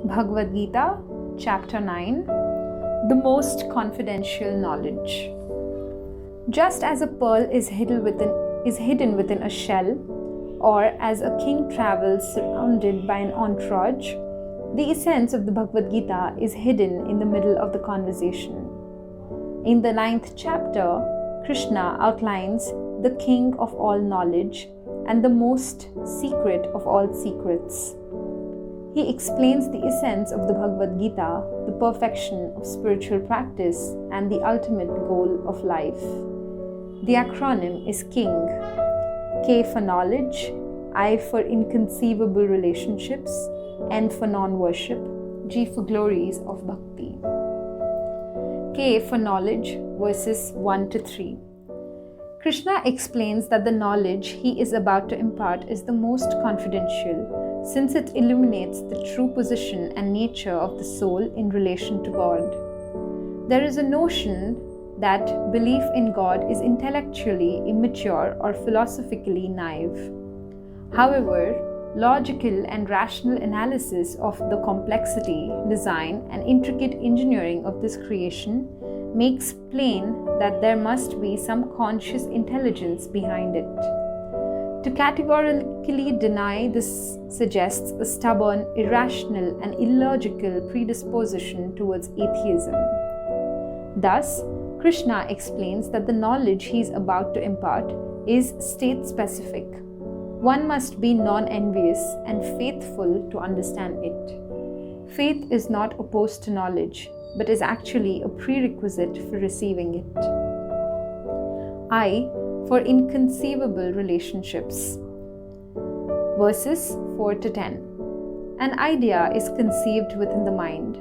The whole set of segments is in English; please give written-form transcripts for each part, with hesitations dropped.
Bhagavad Gita, Chapter 9, The Most Confidential Knowledge. Just as a pearl is hidden within a shell, or as a king travels surrounded by an entourage, the essence of the Bhagavad Gita is hidden in the middle of the conversation. In the 9th chapter, Krishna outlines the king of all knowledge and the most secret of all secrets. He explains the essence of the Bhagavad Gita, the perfection of spiritual practice, and the ultimate goal of life. The acronym is KING. K for knowledge, I for inconceivable relationships, N for non-worship, G for glories of bhakti. K for knowledge, verses 1 to 3. Krishna explains that the knowledge he is about to impart is the most confidential, since it illuminates the true position and nature of the soul in relation to God. There is a notion that belief in God is intellectually immature or philosophically naive. However, logical and rational analysis of the complexity, design, and intricate engineering of this creation makes plain that there must be some conscious intelligence behind it. To categorically deny this suggests a stubborn, irrational, and illogical predisposition towards atheism. Thus, Krishna explains that the knowledge he is about to impart is state-specific. One must be non-envious and faithful to understand it. Faith is not opposed to knowledge, but is actually a prerequisite for receiving it. I for inconceivable relationships. Verses 4 to 10. An idea is conceived within the mind.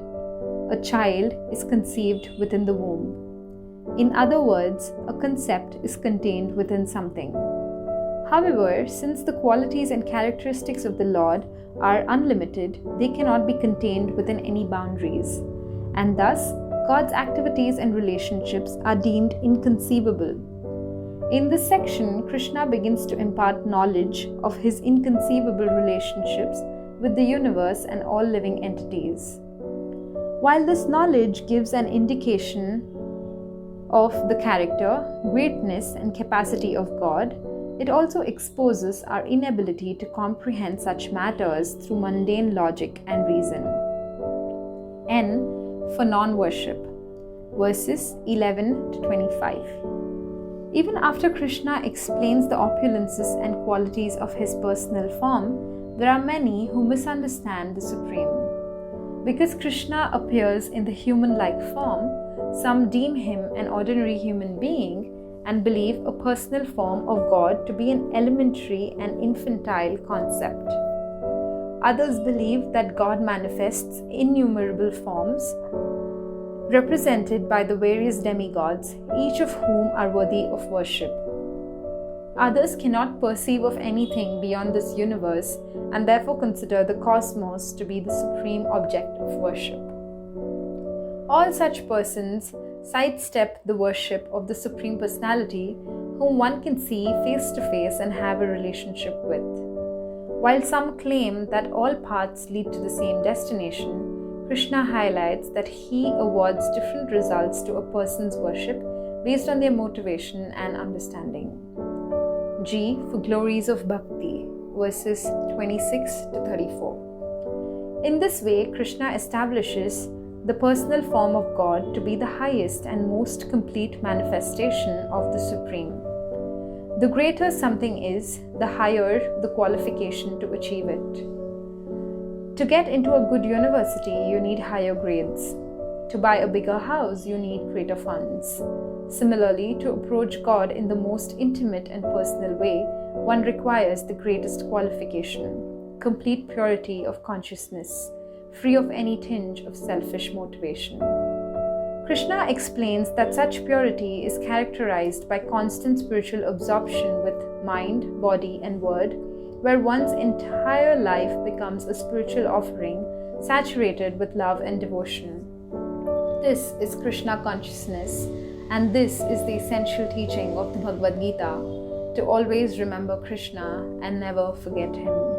A child is conceived within the womb. In other words, a concept is contained within something. However, since the qualities and characteristics of the Lord are unlimited, they cannot be contained within any boundaries, and thus God's activities and relationships are deemed inconceivable. In this section, Krishna begins to impart knowledge of his inconceivable relationships with the universe and all living entities. While this knowledge gives an indication of the character, greatness, and capacity of God, it also exposes our inability to comprehend such matters through mundane logic and reason. N for non-worship, verses 11 to 25. Even after Krishna explains the opulences and qualities of his personal form, there are many who misunderstand the Supreme. Because Krishna appears in the human-like form, some deem him an ordinary human being and believe a personal form of God to be an elementary and infantile concept. Others believe that God manifests innumerable forms, represented by the various demigods, each of whom are worthy of worship. Others cannot perceive of anything beyond this universe and therefore consider the cosmos to be the supreme object of worship. All such persons sidestep the worship of the Supreme Personality, whom one can see face to face and have a relationship with. While some claim that all paths lead to the same destination, Krishna highlights that he awards different results to a person's worship based on their motivation and understanding. G for glories of bhakti, verses 26 to 34. In this way, Krishna establishes the personal form of God to be the highest and most complete manifestation of the Supreme. The greater something is, the higher the qualification to achieve it. To get into a good university, you need higher grades. To buy a bigger house, you need greater funds. Similarly, to approach God in the most intimate and personal way, one requires the greatest qualification: complete purity of consciousness, free of any tinge of selfish motivation. Krishna explains that such purity is characterized by constant spiritual absorption with mind, body, and word, where one's entire life becomes a spiritual offering saturated with love and devotion. This is Krishna consciousness, and this is the essential teaching of the Bhagavad Gita, to always remember Krishna and never forget him.